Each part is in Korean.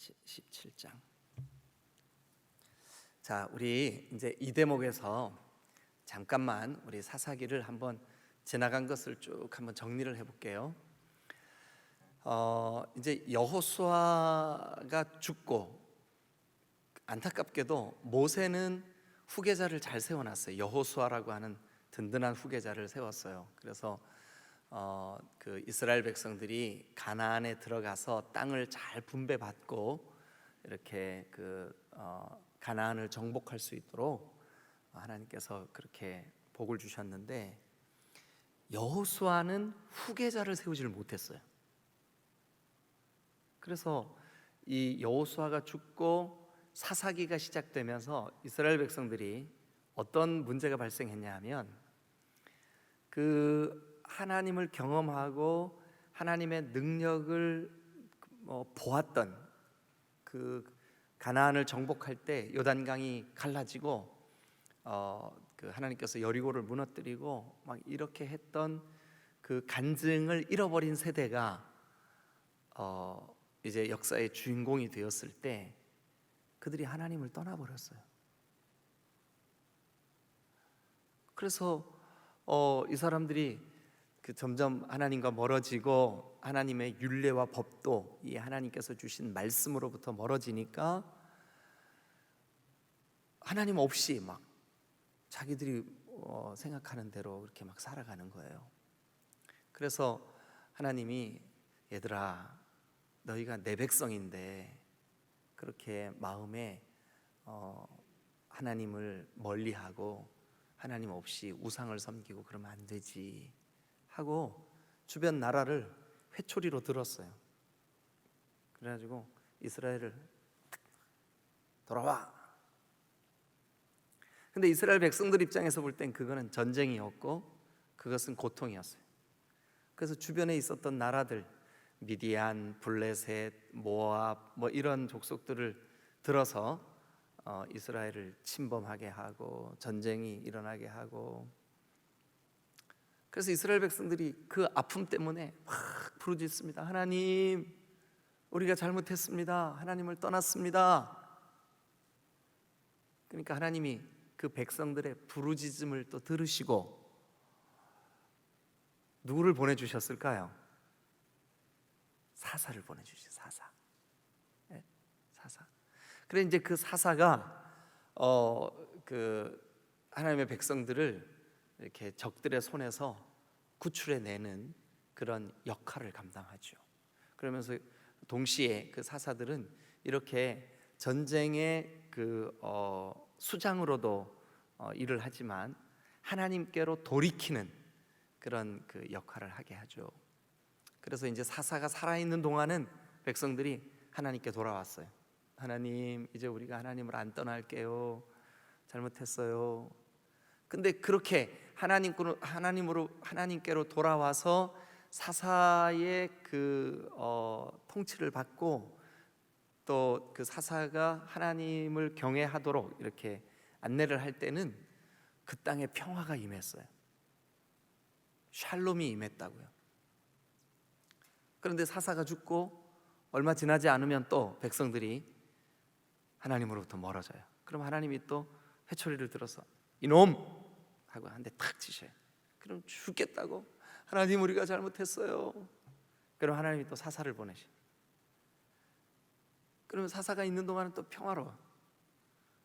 17장. 자, 우리 이제 이 대목에서 잠깐만 우리 사사기를 한번 지나간 것을 쭉 한번 정리를 해볼게요. 이제 여호수아가 죽고 안타깝게도 모세는 후계자를 잘 세워놨어요. 여호수아라고 하는 든든한 후계자를 세웠어요. 그래서 그 이스라엘 백성들이 가나안에 들어가서 땅을 잘 분배받고 이렇게 가나안을 정복할 수 있도록 하나님께서 그렇게 복을 주셨는데, 여호수아는 후계자를 세우지를 못했어요. 그래서 이 여호수아가 죽고 사사기가 시작되면서 이스라엘 백성들이 어떤 문제가 발생했냐 하면, 하나님을 경험하고 하나님의 능력을 보았던 가나안을 정복할 때 요단강이 갈라지고 하나님께서 여리고를 무너뜨리고 막 이렇게 했던 그 간증을 잃어버린 세대가 이제 역사의 주인공이 되었을 때 그들이 하나님을 떠나버렸어요. 그래서 이 사람들이 점점 하나님과 멀어지고 하나님의 율례와 법도 이 하나님께서 주신 말씀으로부터 멀어지니까 하나님 없이 막 자기들이 생각하는 대로 그렇게 막 살아가는 거예요. 그래서 하나님이, 얘들아, 너희가 내 백성인데 그렇게 마음에 하나님을 멀리하고 하나님 없이 우상을 섬기고 그러면 안 되지 하고 주변 나라를 회초리로 들었어요. 그래가지고 이스라엘을 돌아와. 근데 이스라엘 백성들 입장에서 볼 땐 그거는 전쟁이었고 그것은 고통이었어요. 그래서 주변에 있었던 나라들, 미디안, 블레셋, 모압 이런 족속들을 들어서 이스라엘을 침범하게 하고 전쟁이 일어나게 하고, 그래서 이스라엘 백성들이 그 아픔 때문에 막 부르짖습니다. 하나님, 우리가 잘못했습니다. 하나님을 떠났습니다. 그러니까 하나님이 그 백성들의 부르짖음을 또 들으시고 누구를 보내주셨을까요? 사사를 보내주셨어요. 사사. 네? 사사. 그래 이제 그 사사가 하나님의 백성들을 이렇게 적들의 손에서 구출해내는 그런 역할을 감당하죠. 그러면서 동시에 그 사사들은 이렇게 전쟁의 수장으로도 일을 하지만 하나님께로 돌이키는 그런 역할을 하게 하죠. 그래서 이제 사사가 살아있는 동안은 백성들이 하나님께 돌아왔어요. 하나님, 이제 우리가 하나님을 안 떠날게요. 잘못했어요. 근데 그렇게 하나님께로 돌아와서 사사의 통치를 받고 또 그 사사가 하나님을 경외하도록 이렇게 안내를 할 때는 그 땅에 평화가 임했어요. 샬롬이 임했다고요. 그런데 사사가 죽고 얼마 지나지 않으면 또 백성들이 하나님으로부터 멀어져요. 그럼 하나님이 또 회초리를 들어서 이놈 하고 한 대 탁 치셔요. 그럼 죽겠다고, 하나님 우리가 잘못했어요. 그럼 하나님이 또 사사를 보내셔요. 그러면 사사가 있는 동안은 또 평화로워.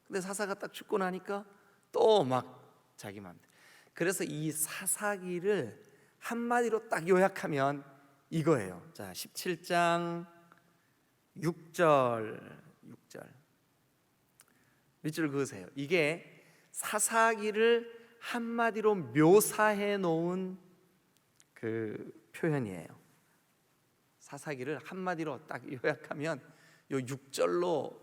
근데 사사가 딱 죽고 나니까 또 막 자기 마음대로. 그래서 이 사사기를 한마디로 딱 요약하면 이거예요. 자, 17장 6절 밑줄 그으세요. 이게 사사기를 한마디로 묘사해 놓은 표현이에요. 사사기를 한마디로 딱 요약하면 요 6절로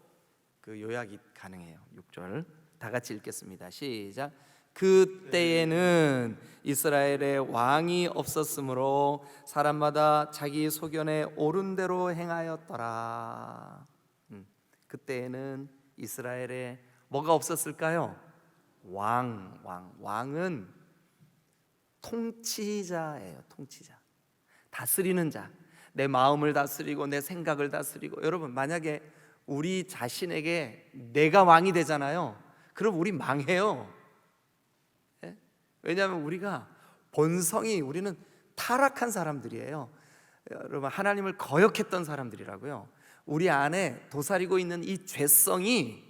요약이 가능해요. 6절 다 같이 읽겠습니다. 시작. 그때에는 이스라엘에 왕이 없었으므로 사람마다 자기 소견에 옳은 대로 행하였더라. 그때에는 이스라엘에 뭐가 없었을까요? 왕은 통치자예요. 통치자, 다스리는 자. 내 마음을 다스리고 내 생각을 다스리고. 여러분, 만약에 우리 자신에게 내가 왕이 되잖아요. 그럼 우리 망해요. 예? 왜냐하면 우리가 본성이, 우리는 타락한 사람들이에요. 여러분, 하나님을 거역했던 사람들이라고요. 우리 안에 도사리고 있는 이 죄성이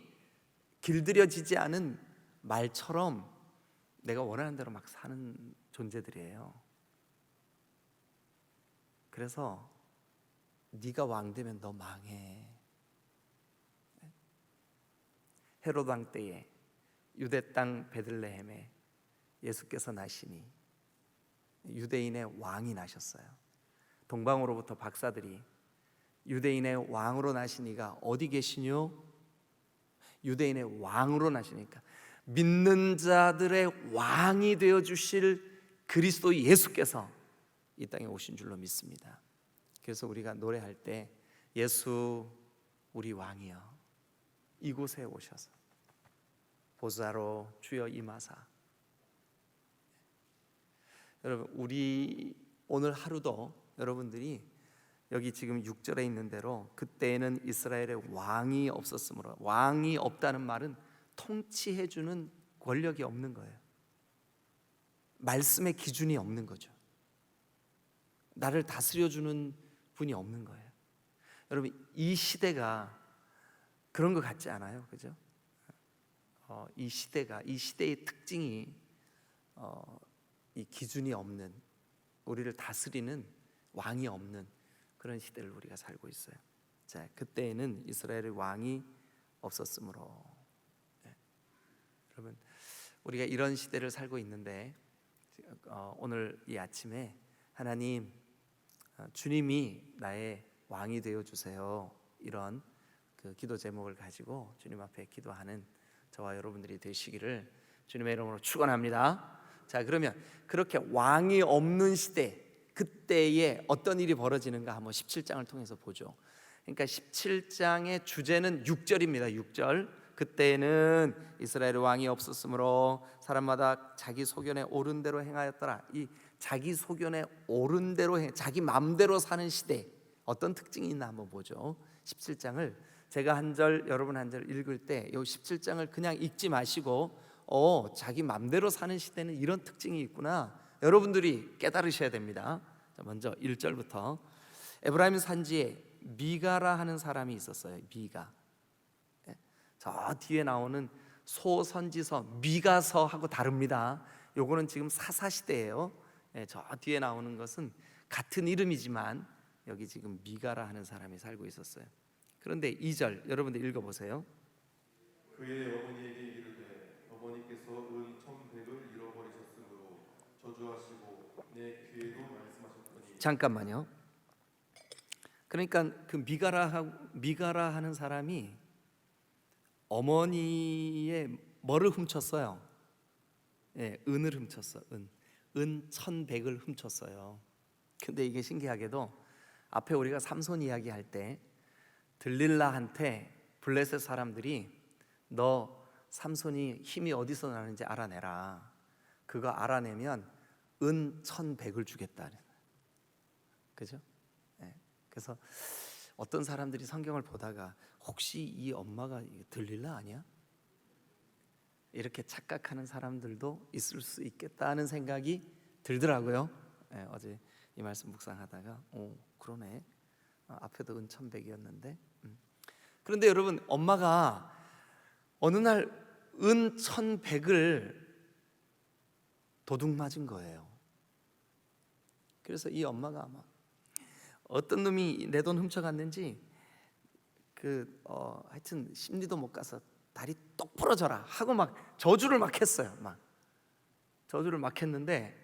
길들여지지 않은 말처럼 내가 원하는 대로 막 사는 존재들이에요. 그래서 네가 왕 되면 너 망해. 헤롯 왕 때에 유대 땅 베들레헴에 예수께서 나시니 유대인의 왕이 나셨어요. 동방으로부터 박사들이 유대인의 왕으로 나시니가 어디 계시뇨? 유대인의 왕으로 나시니까 믿는 자들의 왕이 되어 주실 그리스도 예수께서 이 땅에 오신 줄로 믿습니다. 그래서 우리가 노래할 때 예수 우리 왕이여 이곳에 오셔서 보좌로 주여 임하사. 여러분, 우리 오늘 하루도 여러분들이 여기 지금 6절에 있는 대로 그때에는 이스라엘의 왕이 없었으므로, 왕이 없다는 말은 통치해주는 권력이 없는 거예요. 말씀의 기준이 없는 거죠. 나를 다스려주는 분이 없는 거예요. 여러분, 이 시대가 그런 것 같지 않아요? 그죠? 이 시대가, 이 시대의 특징이 이 기준이 없는, 우리를 다스리는 왕이 없는 그런 시대를 우리가 살고 있어요. 자, 그때에는 이스라엘의 왕이 없었으므로. 네. 여러분, 우리가 이런 시대를 살고 있는데 오늘 이 아침에 하나님, 주님이 나의 왕이 되어 주세요, 이런 그 기도 제목을 가지고 주님 앞에 기도하는 저와 여러분들이 되시기를 주님의 이름으로 축원합니다. 자, 그러면 그렇게 왕이 없는 시대, 그때에 어떤 일이 벌어지는가 한번 17장을 통해서 보죠. 그러니까 17장의 주제는 6절입니다. 6절. 그때는 이스라엘의 왕이 없었으므로 사람마다 자기 소견에 옳은 대로 행하였더라. 이 자기 소견에 옳은 대로 자기 마음대로 사는 시대, 어떤 특징이 있나 한번 보죠. 17장을 제가 한 절, 여러분 한 절 읽을 때 이 17장을 그냥 읽지 마시고 자기 맘대로 사는 시대는 이런 특징이 있구나, 여러분들이 깨달으셔야 됩니다. 자, 먼저 1절부터 에브라임 산지에 미가라 하는 사람이 있었어요. 미가. 저 뒤에 나오는 소선지서 미가서하고 다릅니다. 요거는 지금 사사시대예요. 저 뒤에 나오는 것은 같은 이름이지만 여기 지금 미가라 하는 사람이 살고 있었어요. 그런데 2절 여러분들 읽어보세요. 그의 어머니에게 이르되 어머니께서 은 1,100을 잃어버리셨으므로 저주하시고 내 귀에도 말씀하셨더니. 잠깐만요. 그러니까 그 미가라 하는 사람이 어머니의 뭐를 훔쳤어요? 은을 훔쳤어. 은 1,100을 훔쳤어요. 근데 이게 신기하게도 앞에 우리가 삼손 이야기할 때 들릴라한테 블레셋 사람들이 너 삼손이 힘이 어디서 나는지 알아내라. 그거 알아내면 은 1,100을 주겠다. 그죠? 그래서 어떤 사람들이 성경을 보다가 혹시 이 엄마가 들릴라 아니야? 이렇게 착각하는 사람들도 있을 수 있겠다는 생각이 들더라고요. 어제 이 말씀 묵상하다가 그러네. 앞에도 은 1,100이었는데. 그런데 여러분, 엄마가 어느 날 은 1,100을 도둑 맞은 거예요. 그래서 이 엄마가 아마 어떤 놈이 내 돈 훔쳐갔는지 하여튼 심리도 못 가서 다리 똑 부러져라 하고 막 저주를 막 했어요. 막 저주를 막 했는데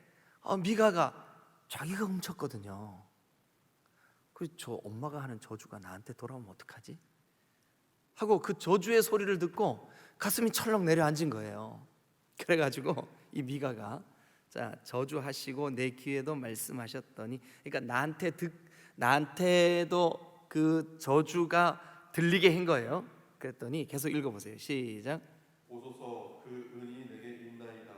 미가가 자기가 훔쳤거든요. 그래서 저 엄마가 하는 저주가 나한테 돌아오면 어떡하지? 하고 그 저주의 소리를 듣고 가슴이 철렁 내려앉은 거예요. 그래가지고 이 미가가 자, 저주하시고 내 귀에도 말씀하셨더니, 그러니까 나한테도 그 저주가 들리게 한 거예요. 그랬더니 계속 읽어보세요. 시작. 보소서 그 은이 내게 있나이다.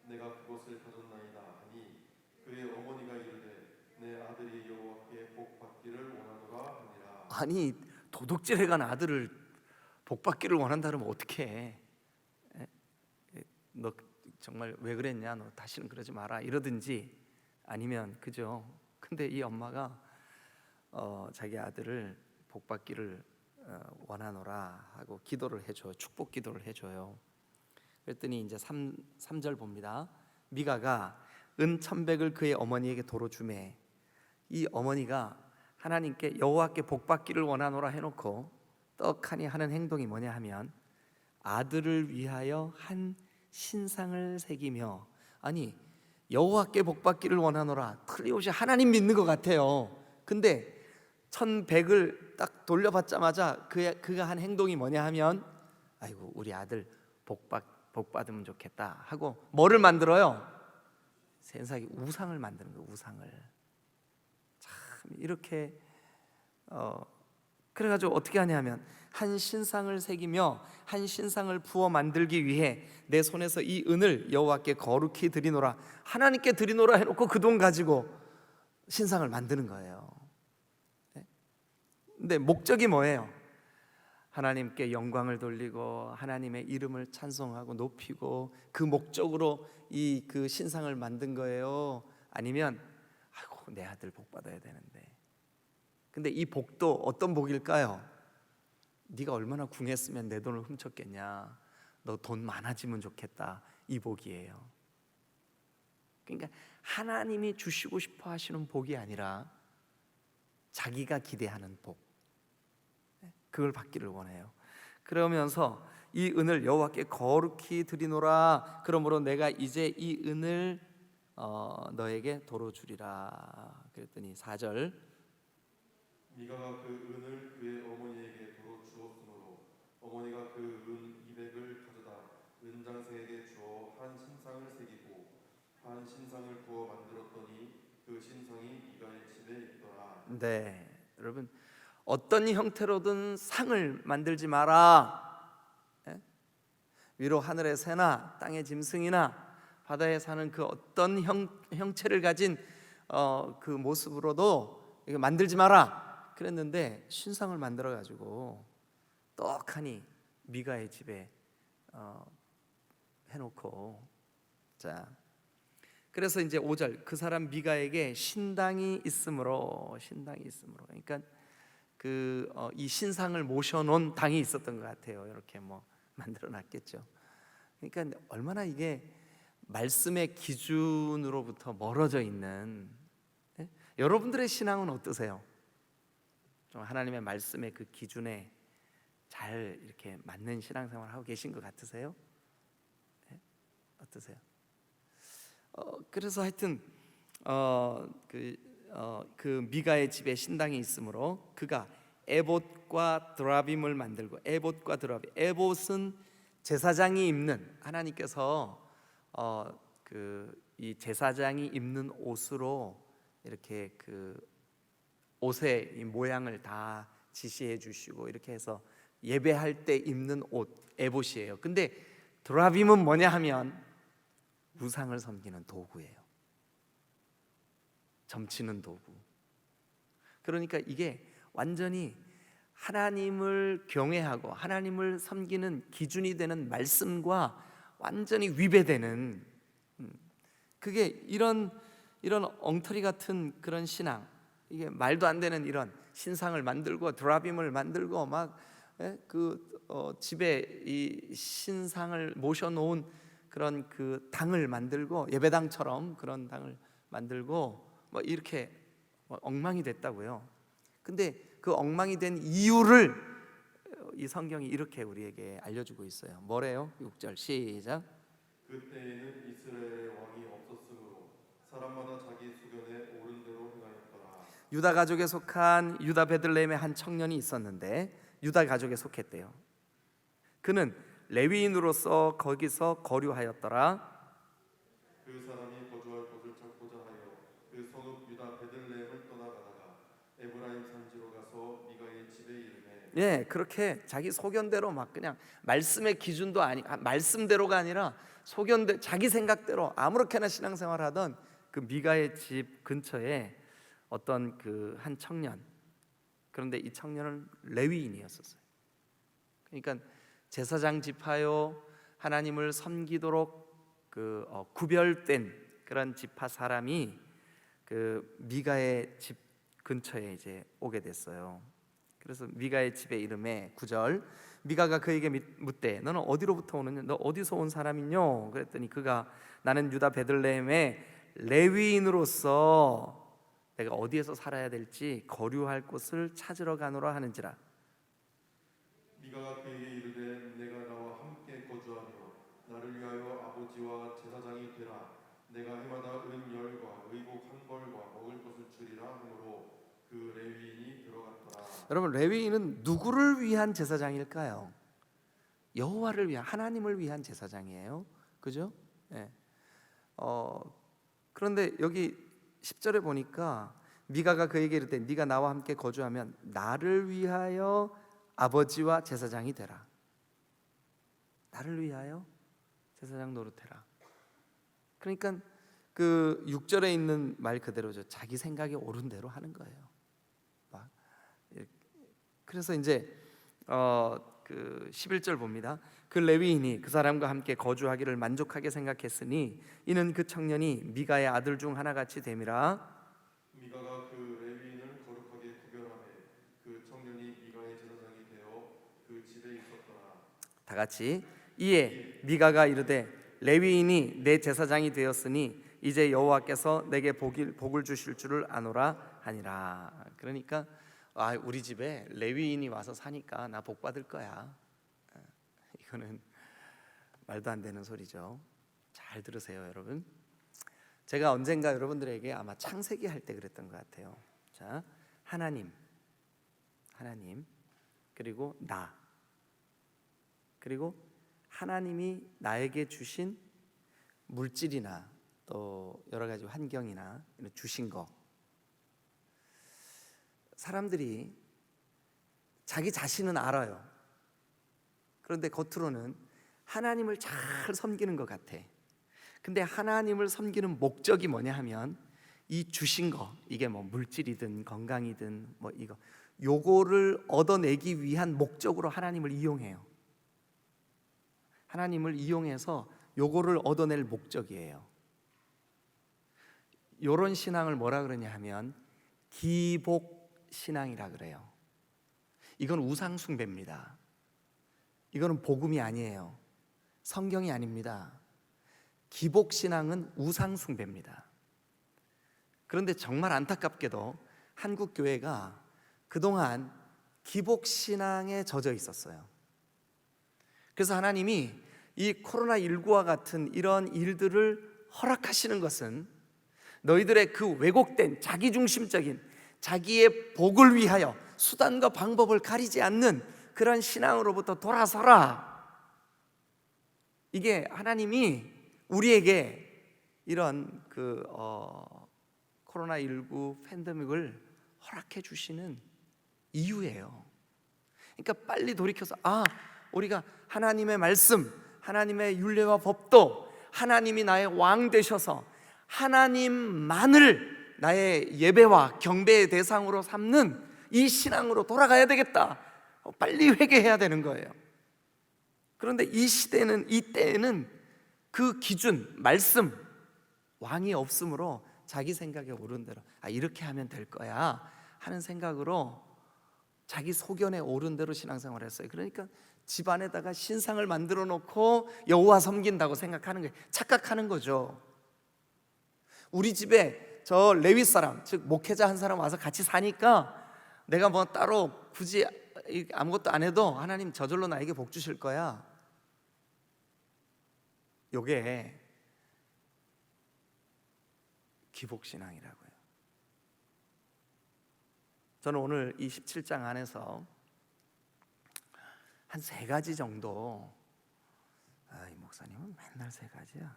내가 그것을 가졌나이다 하니 그의 어머니가 이르되 내 아들이 여호와께 복 받기를 원하노라 하니라. 아니 도둑질해간 아들을 복받기를 원한다 그러면 어떡해? 너 정말 왜 그랬냐? 너 다시는 그러지 마라 이러든지, 아니면 그죠? 근데 이 엄마가 자기 아들을 복받기를 원하노라 하고 기도를 해줘요. 축복 기도를 해줘요. 그랬더니 이제 3절 봅니다. 미가가 은 1,100을 그의 어머니에게 도로 주매. 이 어머니가 하나님께 여호와께 복받기를 원하노라 해놓고 떡하니 하는 행동이 뭐냐 하면 아들을 위하여 한 신상을 새기며, 아니 여호와께 복받기를 원하노라, 틀림없이 하나님 믿는 것 같아요. 근데 1,100을 딱 돌려받자마자 그가 한 행동이 뭐냐 하면 아이고 우리 아들 복받으면 좋겠다 하고 뭐를 만들어요? 세상에 우상을 만드는 거예요. 우상을. 참 이렇게 그래가지고 어떻게 하냐면 한 신상을 새기며 한 신상을 부어 만들기 위해 내 손에서 이 은을 여호와께 거룩히 드리노라, 하나님께 드리노라 해놓고 그 돈 가지고 신상을 만드는 거예요. 근데 목적이 뭐예요? 하나님께 영광을 돌리고 하나님의 이름을 찬송하고 높이고 그 목적으로 그 신상을 만든 거예요? 아니면 아이고 내 아들 복 받아야 되는데. 근데 이 복도 어떤 복일까요? 네가 얼마나 궁했으면 내 돈을 훔쳤겠냐, 너 돈 많아지면 좋겠다, 이 복이에요. 그러니까 하나님이 주시고 싶어 하시는 복이 아니라 자기가 기대하는 복, 그걸 받기를 원해요. 그러면서 이 은을 여호와께 거룩히 드리노라, 그러므로 내가 이제 이 은을 너에게 도로 주리라. 그랬더니 4절 미가가 그 은을 그의 어머니에게 도로 주었으므로 어머니가 그 은 200을 가져다 은장생에게 주어 한 신상을 새기고 한 신상을 부어 만들었더니 그 신상이 미가의 집에 있더라. 네, 여러분 어떤 형태로든 상을 만들지 마라. 위로 하늘의 새나 땅의 짐승이나 바다에 사는 그 어떤 형체를 가진 그 모습으로도 이거 만들지 마라 그랬는데, 신상을 만들어 가지고 떡하니 미가의 집에 해놓고, 자 그래서 이제 5절 그 사람 미가에게 신당이 있으므로, 그러니까 이 신상을 모셔놓은 당이 있었던 것 같아요. 이렇게 뭐 만들어놨겠죠. 그러니까 얼마나 이게 말씀의 기준으로부터 멀어져 있는, 여러분들의 신앙은 어떠세요? 좀 하나님의 말씀의 그 기준에 잘 이렇게 맞는 신앙생활 하고 계신 것 같으세요? 어떠세요? 그래서 하여튼 그 미가의 집에 신당이 있으므로 그가 에봇과 드라빔을 만들고, 에봇과 드라빔, 에봇은 제사장이 입는, 하나님께서 이 제사장이 입는 옷으로 이렇게 그 옷의 이 모양을 다 지시해 주시고 이렇게 해서 예배할 때 입는 옷, 에봇이에요. 근데 드라빔은 뭐냐 하면 우상을 섬기는 도구예요. 점치는 도구. 그러니까 이게 완전히 하나님을 경외하고 하나님을 섬기는 기준이 되는 말씀과 완전히 위배되는, 그게 이런 엉터리 같은 그런 신앙, 이게 말도 안 되는 이런 신상을 만들고 드라빔을 만들고 막 집에 이 신상을 모셔놓은 그런 그 당을 만들고, 예배당처럼 그런 당을 만들고 뭐 이렇게 엉망이 됐다고요. 근데 그 엉망이 된 이유를 이 성경이 이렇게 우리에게 알려주고 있어요. 뭐래요? 6절 시작. 그때에는 이스라엘의 왕이 없었으므로 사람마다 자기 수견에 옳은 대로 행하였더라. 유다 가족에 속한 유다 베들레헴의 한 청년이 있었는데, 유다 가족에 속했대요. 그는 레위인으로서 거기서 거류하였더라. 그 사람이 거주할 곳을 찾고자 하여 그 성읍 유다 베들레헴을 떠나가다가 에브라임 산지로 가서 미가의 집에 이르매, 그렇게 자기 소견대로 막 그냥 말씀의 기준도 말씀대로가 아니라 소견대, 자기 생각대로 아무렇게나 신앙생활하던 그 미가의 집 근처에 어떤 그 한 청년, 그런데 이 청년은 레위인이었었어요. 그러니까 제사장 지파요, 하나님을 섬기도록 구별된 그런 지파 사람이 그 미가의 집 근처에 이제 오게 됐어요. 그래서 미가의 집의 이름에 9절, 미가가 그에게 묻되 너는 어디로부터 오느냐, 너 어디서 온 사람이뇨? 그랬더니 그가 나는 유다 베들레헴의 레위인으로서 내가 어디에서 살아야 될지 거류할 곳을 찾으러 가노라 하는지라. 미가가 그에게 이르되 내가 나와 함께 거주하며 나를 위하여 아버지와 제사장이 되라. 내가 해마다 은열과 의복 한 벌과 먹을 것을 주리라 하므로 그 레위인이 들어갔더라. 여러분, 레위인은 누구를 위한 제사장일까요? 여호와를 위한, 하나님을 위한 제사장이에요. 그죠? 네. 그런데 여기 10절에 보니까 미가가 그에게 이르되 네가 나와 함께 거주하면 나를 위하여 아버지와 제사장이 되라. 나를 위하여 제사장 노릇해라. 그러니까 그 6절에 있는 말 그대로죠. 자기 생각에 옳은 대로 하는 거예요. 막 그래서 이제 그 11절 봅니다. 그 레위인이 그 사람과 함께 거주하기를 만족하게 생각했으니 이는 그 청년이 미가의 아들 중 하나같이 됨이라. 미가가 그 레위인을 거룩하게 구별하며 그 청년이 미가의 제사장이 되어 그 집에 있었더라. 다 같이 이에 미가가 이르되 레위인이 내 제사장이 되었으니 이제 여호와께서 내게 복을 주실 줄을 아노라 하니라. 그러니까 우리 집에 레위인이 와서 사니까 나 복 받을 거야. 이거는 말도 안 되는 소리죠. 잘 들으세요, 여러분. 제가 언젠가 여러분들에게 아마 창세기 할 때 그랬던 것 같아요. 자, 하나님, 그리고 나, 그리고 하나님이 나에게 주신 물질이나 또 여러 가지 환경이나 주신 거, 사람들이 자기 자신은 알아요. 그런데 겉으로는 하나님을 잘 섬기는 것 같아. 근데 하나님을 섬기는 목적이 뭐냐 하면 이 주신 거, 이게 뭐 물질이든 건강이든 뭐 요거를 얻어내기 위한 목적으로 하나님을 이용해요. 하나님을 이용해서 요거를 얻어낼 목적이에요. 요런 신앙을 뭐라 그러냐 하면 기복 신앙이라 그래요. 이건 우상 숭배입니다. 이거는 복음이 아니에요. 성경이 아닙니다. 기복 신앙은 우상 숭배입니다. 그런데 정말 안타깝게도 한국 교회가 그동안 기복 신앙에 젖어 있었어요. 그래서 하나님이 이 코로나19와 같은 이런 일들을 허락하시는 것은 너희들의 그 왜곡된 자기중심적인 자기의 복을 위하여 수단과 방법을 가리지 않는 그런 신앙으로부터 돌아서라. 이게 하나님이 우리에게 이런 코로나19 팬데믹을 허락해 주시는 이유예요. 그러니까 빨리 돌이켜서 우리가 하나님의 말씀, 하나님의 율례와 법도 하나님이 나의 왕 되셔서 하나님만을 나의 예배와 경배의 대상으로 삼는 이 신앙으로 돌아가야 되겠다. 빨리 회개해야 되는 거예요. 그런데 이 시대는, 이때에는 그 기준, 말씀, 왕이 없으므로 자기 생각에 옳은 대로 이렇게 하면 될 거야 하는 생각으로 자기 소견에 옳은 대로 신앙생활을 했어요. 그러니까 집안에다가 신상을 만들어 놓고 여호와 섬긴다고 생각하는 거예요. 착각하는 거죠. 우리 집에 저 레위 사람, 즉 목회자 한 사람 와서 같이 사니까 내가 뭐 따로 굳이 아무것도 안 해도 하나님 저절로 나에게 복 주실 거야. 요게 기복신앙이라고요. 저는 오늘 이 17장 안에서 한 3가지 정도, 이 목사님은 맨날 3가지야,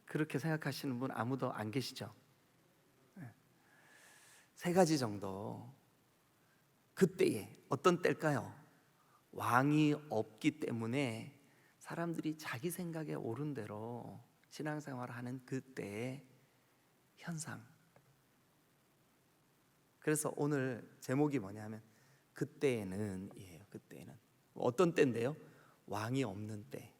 그렇게 생각하시는 분 아무도 안 계시죠? 3가지 정도, 그때에, 어떤 때일까요? 왕이 없기 때문에 사람들이 자기 생각에 옳은 대로 신앙생활을 하는 그때의 현상, 그래서 오늘 제목이 뭐냐면 그때에는이에요. 그때에는 어떤 때인데요? 왕이 없는 때,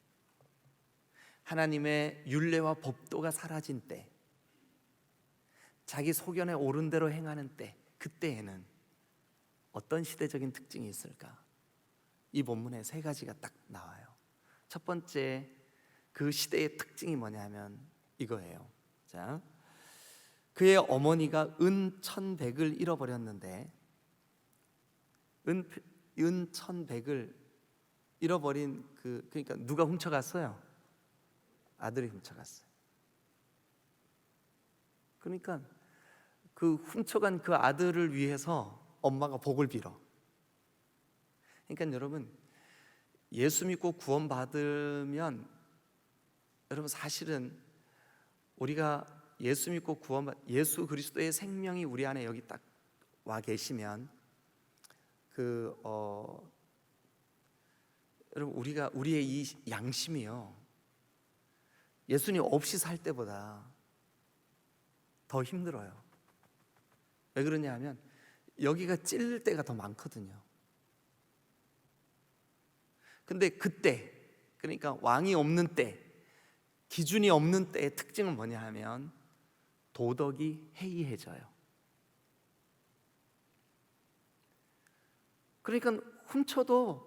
하나님의 율례와 법도가 사라진 때, 자기 소견에 옳은 대로 행하는 때, 그때에는 어떤 시대적인 특징이 있을까? 이 본문에 세 가지가 딱 나와요. 첫 번째, 그 시대의 특징이 뭐냐면 이거예요. 자, 그의 어머니가 은 1,100을 잃어버렸는데, 은 1,100을 잃어버린 그러니까 누가 훔쳐갔어요? 아들이 훔쳐갔어요. 그러니까 그 훔쳐간 그 아들을 위해서 엄마가 복을 빌어. 그러니까 여러분, 예수 믿고 구원받으면 여러분 사실은 우리가 예수 믿고 예수 그리스도의 생명이 우리 안에 여기 딱 와 계시면 여러분 우리의 이 양심이요, 예수님 없이 살 때보다 더 힘들어요. 왜 그러냐 하면 여기가 찔릴 때가 더 많거든요. 근데 그때, 그러니까 왕이 없는 때, 기준이 없는 때의 특징은 뭐냐 하면 도덕이 해이해져요. 그러니까 훔쳐도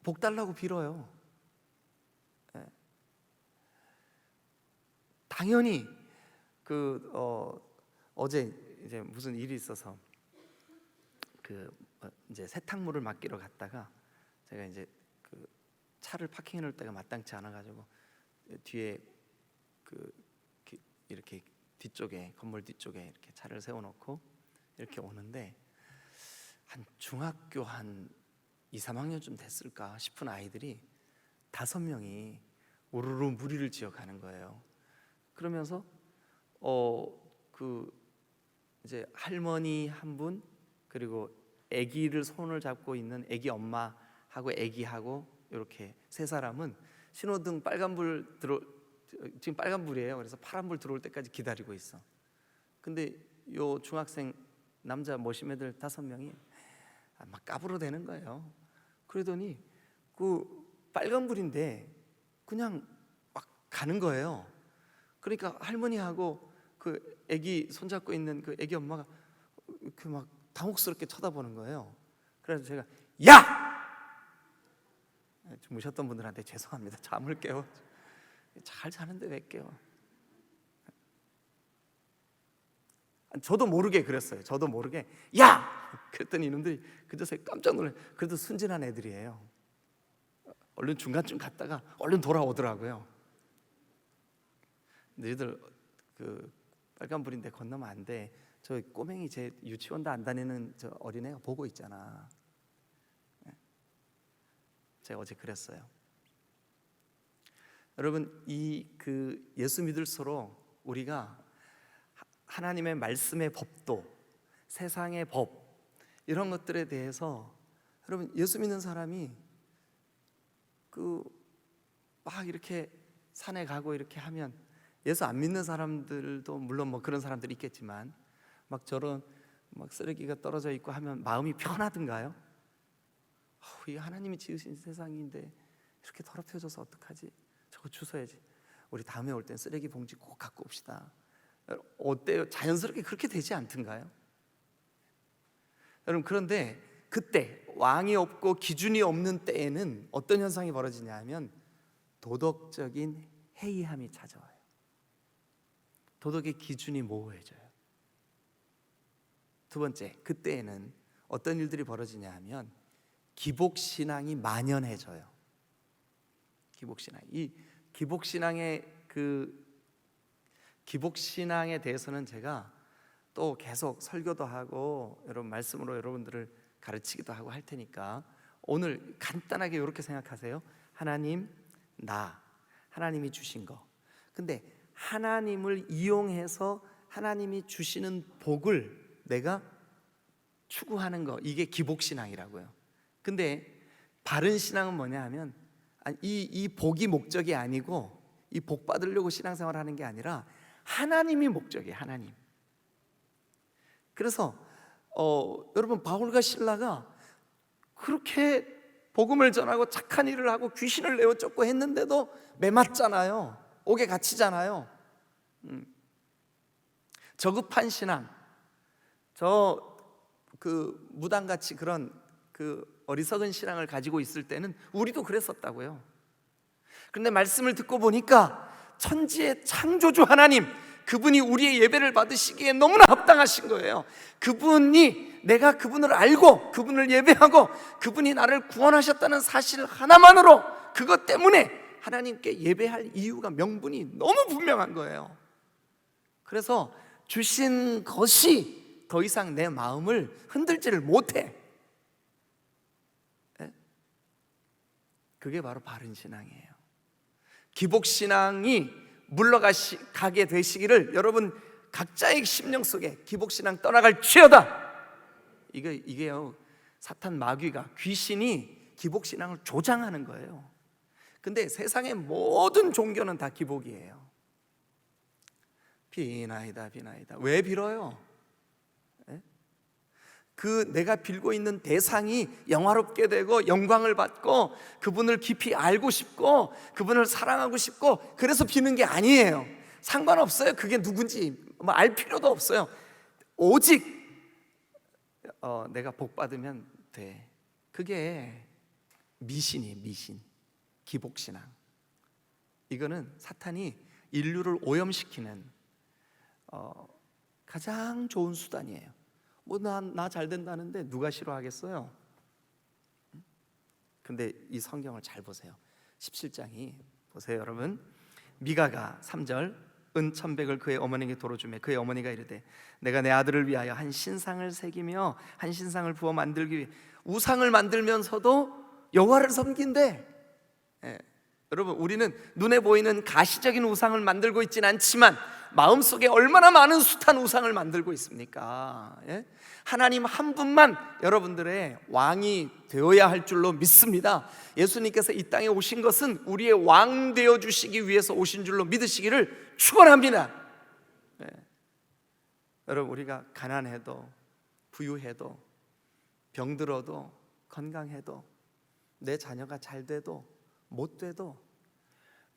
복 달라고 빌어요. 당연히 어제 이제 무슨 일이 있어서 이제 세탁물을 맡기러 갔다가 제가 이제 차를 파킹해 놓을 때가 마땅치 않아 가지고 뒤에 이렇게 뒤쪽에, 건물 뒤쪽에 이렇게 차를 세워 놓고 이렇게 오는데 한 중학교 한 2, 3학년쯤 됐을까 싶은 아이들이 5명이 우르르 무리를 지어 가는 거예요. 그러면서 이제 할머니 한 분, 그리고 아기를 손을 잡고 있는 아기 엄마하고 아기하고 이렇게 세 사람은 신호등 빨간불 지금 빨간불이에요. 그래서 파란불 들어올 때까지 기다리고 있어. 근데 요 중학생 남자 머시매들 5명이 막 까불어대는 거예요. 그러더니 빨간불인데 그냥 막 가는 거예요. 그러니까 할머니하고 그 아기 손잡고 있는 그 아기 엄마가 그 막 당혹스럽게 쳐다보는 거예요. 그래서 제가 야! 주무셨던 분들한테 죄송합니다. 잠을 깨워. 잘 자는데 왜 깨워? 저도 모르게 그랬어요. 저도 모르게 야! 그랬더니 이놈들이 그저서 깜짝 놀래. 그래도 순진한 애들이에요. 얼른 중간쯤 갔다가 얼른 돌아오더라고요. 너희들 빨간불인데 건너면 안 돼. 저 꼬맹이 제 유치원도 안 다니는 저 어린애가 보고 있잖아. 제가 어제 그랬어요. 여러분, 예수 믿을수록 우리가 하나님의 말씀의 법도, 세상의 법, 이런 것들에 대해서, 여러분 예수 믿는 사람이 막 이렇게 산에 가고 이렇게 하면, 예수 안 믿는 사람들도 물론 뭐 그런 사람들이 있겠지만 막 저런 막 쓰레기가 떨어져 있고 하면 마음이 편하든가요? 이 하나님이 지으신 세상인데 이렇게 더럽혀져서 어떡하지? 저거 주워야지. 우리 다음에 올 땐 쓰레기 봉지 꼭 갖고 옵시다. 어때요? 자연스럽게 그렇게 되지 않던가요? 여러분, 그런데 그때 왕이 없고 기준이 없는 때에는 어떤 현상이 벌어지냐 하면 도덕적인 해이함이 찾아와요. 도덕의 기준이 모호해져요. 두 번째, 그때에는 어떤 일들이 벌어지냐 하면 기복신앙이 만연해져요. 기복신앙. 이 기복신앙에 대해서는 제가 또 계속 설교도 하고 여러분 말씀으로 여러분들을 가르치기도 하고 할 테니까 오늘 간단하게 이렇게 생각하세요. 하나님, 하나님이 주신 거. 근데 하나님을 이용해서 하나님이 주시는 복을 내가 추구하는 거, 이게 기복신앙이라고요. 근데 바른 신앙은 뭐냐 하면 이 복이 목적이 아니고, 이 복 받으려고 신앙생활을 하는 게 아니라 하나님이 목적이에요. 하나님. 그래서 여러분 바울과 실라가 그렇게 복음을 전하고 착한 일을 하고 귀신을 내어 쫓고 했는데도 매맞잖아요. 옥에 갇히잖아요. 저급한 신앙, 무당같이 그런 어리석은 신앙을 가지고 있을 때는 우리도 그랬었다고요. 그런데 말씀을 듣고 보니까 천지의 창조주 하나님, 그분이 우리의 예배를 받으시기에 너무나 합당하신 거예요. 내가 그분을 알고 그분을 예배하고 그분이 나를 구원하셨다는 사실 하나만으로, 그것 때문에 하나님께 예배할 이유가, 명분이 너무 분명한 거예요. 그래서 주신 것이 더 이상 내 마음을 흔들지를 못해. 그게 바로 바른 신앙이에요. 기복신앙이 물러가게 되시기를 여러분 각자의 심령 속에 기복신앙 떠나갈 지어다. 이게요, 사탄 마귀가, 귀신이 기복신앙을 조장하는 거예요. 근데 세상의 모든 종교는 다 기복이에요. 비나이다 비나이다. 왜 빌어요? 내가 빌고 있는 대상이 영화롭게 되고 영광을 받고 그분을 깊이 알고 싶고 그분을 사랑하고 싶고 그래서 비는 게 아니에요. 상관없어요. 그게 누군지 알 필요도 없어요. 오직 내가 복 받으면 돼. 그게 미신이에요. 미신, 기복신앙. 이거는 사탄이 인류를 오염시키는 가장 좋은 수단이에요. 나 잘 된다는데 누가 싫어하겠어요? 근데 이 성경을 잘 보세요. 17장이 보세요 여러분. 미가가 3절, 은 1,100을 그의 어머니에게 도로 주매 그의 어머니가 이르되 내가 내 아들을 위하여 한 신상을 새기며 한 신상을 부어 만들기 위해, 우상을 만들면서도 여호와를 섬긴대. 여러분, 우리는 눈에 보이는 가시적인 우상을 만들고 있지는 않지만 마음속에 얼마나 많은 숱한 우상을 만들고 있습니까? 하나님 한 분만 여러분들의 왕이 되어야 할 줄로 믿습니다. 예수님께서 이 땅에 오신 것은 우리의 왕 되어 주시기 위해서 오신 줄로 믿으시기를 축원합니다. 여러분, 우리가 가난해도 부유해도 병들어도 건강해도 내 자녀가 잘 돼도 못 돼도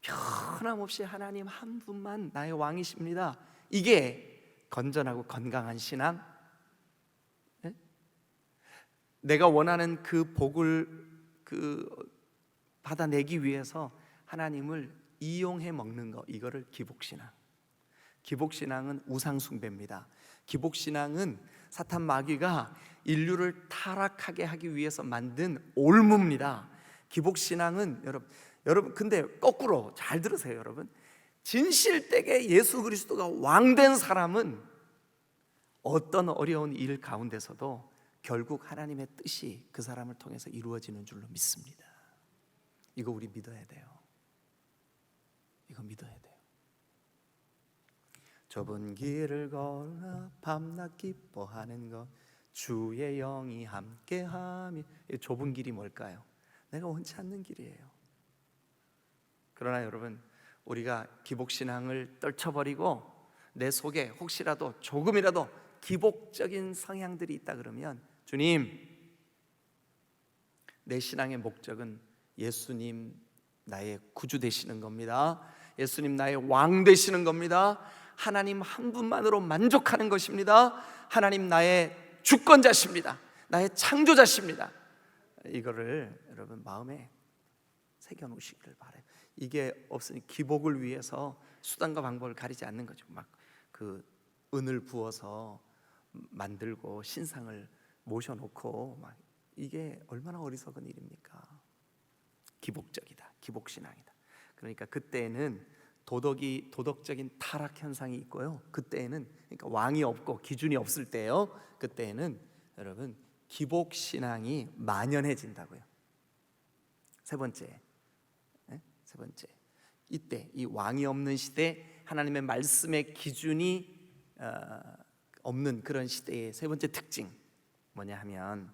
변함없이 하나님 한 분만 나의 왕이십니다. 이게 건전하고 건강한 신앙. 내가 원하는 그 복을 받아내기 위해서 하나님을 이용해 먹는 거, 이거를 기복신앙. 기복신앙은 우상숭배입니다. 기복신앙은 사탄 마귀가 인류를 타락하게 하기 위해서 만든 올무입니다. 기복신앙은 여러분 근데 거꾸로 잘 들으세요. 여러분, 진실되게 예수 그리스도가 왕된 사람은 어떤 어려운 일 가운데서도 결국 하나님의 뜻이 그 사람을 통해서 이루어지는 줄로 믿습니다. 이거 우리 믿어야 돼요. 이거 믿어야 돼요. 좁은 길을 걸어 밤낮 기뻐하는 것 주의 영이 함께하며. 좁은 길이 뭘까요? 내가 원치 않는 길이에요. 그러나 여러분, 우리가 기복신앙을 떨쳐버리고 내 속에 혹시라도 조금이라도 기복적인 성향들이 있다 그러면, 주님, 내 신앙의 목적은 예수님 나의 구주 되시는 겁니다. 예수님 나의 왕 되시는 겁니다. 하나님 한 분만으로 만족하는 것입니다. 하나님 나의 주권자십니다. 나의 창조자십니다. 이거를 여러분 마음에 새겨놓으시기를 바라요. 이게 없으니 기복을 위해서 수단과 방법을 가리지 않는 거죠. 막 은을 부어서 만들고 신상을 모셔놓고 막, 이게 얼마나 어리석은 일입니까? 기복적이다, 기복신앙이다. 그러니까 그때에는 도덕적인 타락 현상이 있고요. 그때에는, 그러니까 왕이 없고 기준이 없을 때요, 그때에는 여러분 기복신앙이 만연해진다고요. 세 번째, 이때 이 왕이 없는 시대, 하나님의 말씀의 기준이 없는 그런 시대의 세 번째 특징 뭐냐 하면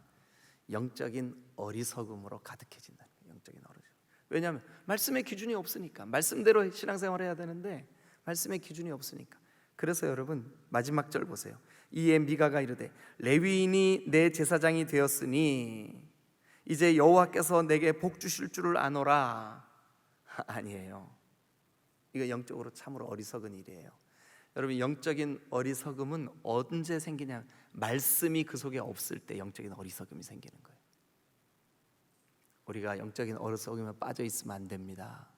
영적인 어리석음으로 가득해진다는 거예요. 영적인 어리석음. 왜냐하면 말씀의 기준이 없으니까. 말씀대로 신앙생활을 해야 되는데 말씀의 기준이 없으니까 그래서 여러분 마지막 절 보세요. 이에 미가가 이르되 레위인이 내 제사장이 되었으니 이제 여호와께서 내게 복 주실 줄을 아노라. 아니에요. 이거 영적으로 참으로 어리석은 일이에요. 여러분 영적인 어리석음은 언제 생기냐? 말씀이 그 속에 없을 때 영적인 어리석음이 생기는 거예요. 우리가 영적인 어리석음에 빠져 있으면 안 됩니다.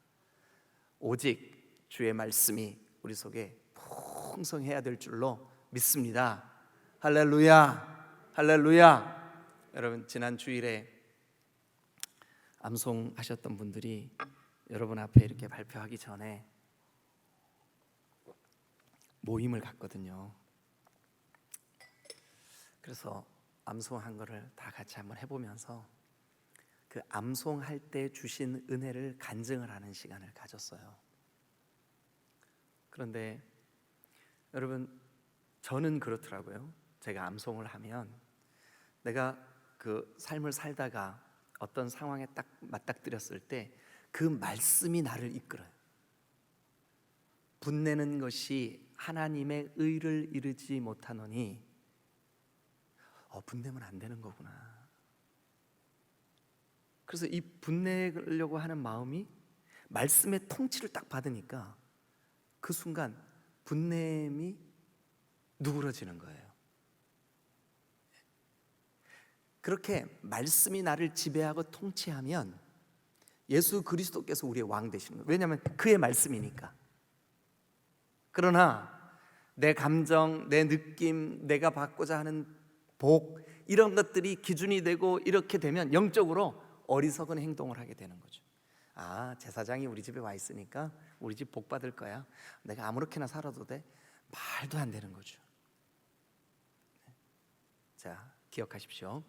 오직 주의 말씀이 우리 속에 풍성해야 될 줄로 믿습니다. 할렐루야, 할렐루야. 여러분 지난 주일에 암송하셨던 분들이 여러분 앞에 이렇게 발표하기 전에 모임을 갔거든요. 그래서 암송한 거를 다 같이 한번 해보면서 그 암송할 때 주신 은혜를 간증을 하는 시간을 가졌어요. 그런데 여러분 저는 그렇더라고요. 제가 암송을 하면 내가 그 삶을 살다가 어떤 상황에 딱 맞닥뜨렸을 때 그 말씀이 나를 이끌어요. 분내는 것이 하나님의 의를 이루지 못하노니 분내면 안 되는 거구나. 그래서 이 분내려고 하는 마음이 말씀의 통치를 딱 받으니까 그 순간 분냄이 누그러지는 거예요. 그렇게 말씀이 나를 지배하고 통치하면 예수 그리스도께서 우리의 왕 되시는 거예요. 왜냐하면 그의 말씀이니까. 그러나 내 감정, 내 느낌, 내가 받고자 하는 복 이런 것들이 기준이 되고 이렇게 되면 영적으로 어리석은 행동을 하게 되는 거죠. 제사장이 우리 집에 와 있으니까 우리 집 복 받을 거야. 내가 아무렇게나 살아도 돼? 말도 안 되는 거죠. 자, 기억하십시오.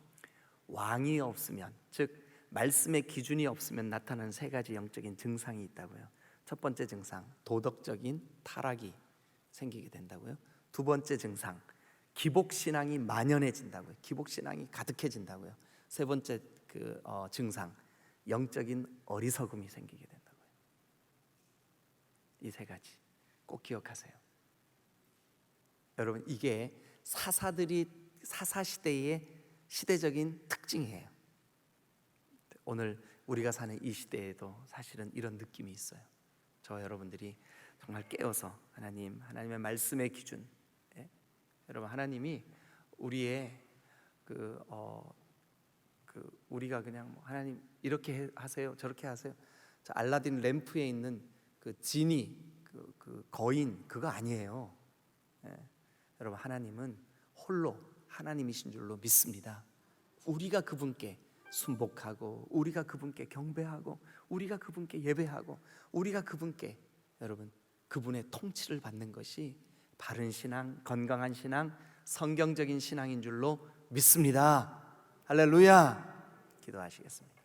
왕이 없으면, 즉 말씀의 기준이 없으면 나타나는 세 가지 영적인 증상이 있다고요. 첫 번째 증상, 도덕적인 타락이 생기게 된다고요. 두 번째 증상, 기복신앙이 만연해진다고요. 기복신앙이 가득해진다고요. 세 번째 증상, 영적인 어리석음이 생기게 된다고요. 이 세 가지 꼭 기억하세요. 여러분 이게 사사시대의 시대적인 특징이에요. 오늘 우리가 사는 이 시대에도 사실은 이런 느낌이 있어요. 저와 여러분들이 정말 깨어서 하나님의 말씀의 기준, 여러분 하나님이 우리의 우리가 그냥 하나님 이렇게 하세요, 저렇게 하세요. 저 알라딘 램프에 있는 그 지니, 그 거인 그거 아니에요. 여러분 하나님은 홀로 하나님이신 줄로 믿습니다. 우리가 그분께 순복하고 우리가 그분께 경배하고 우리가 그분께 예배하고 우리가 그분께 여러분 그분의 통치를 받는 것이 바른 신앙, 건강한 신앙, 성경적인 신앙인 줄로 믿습니다. 할렐루야. 기도하시겠습니다.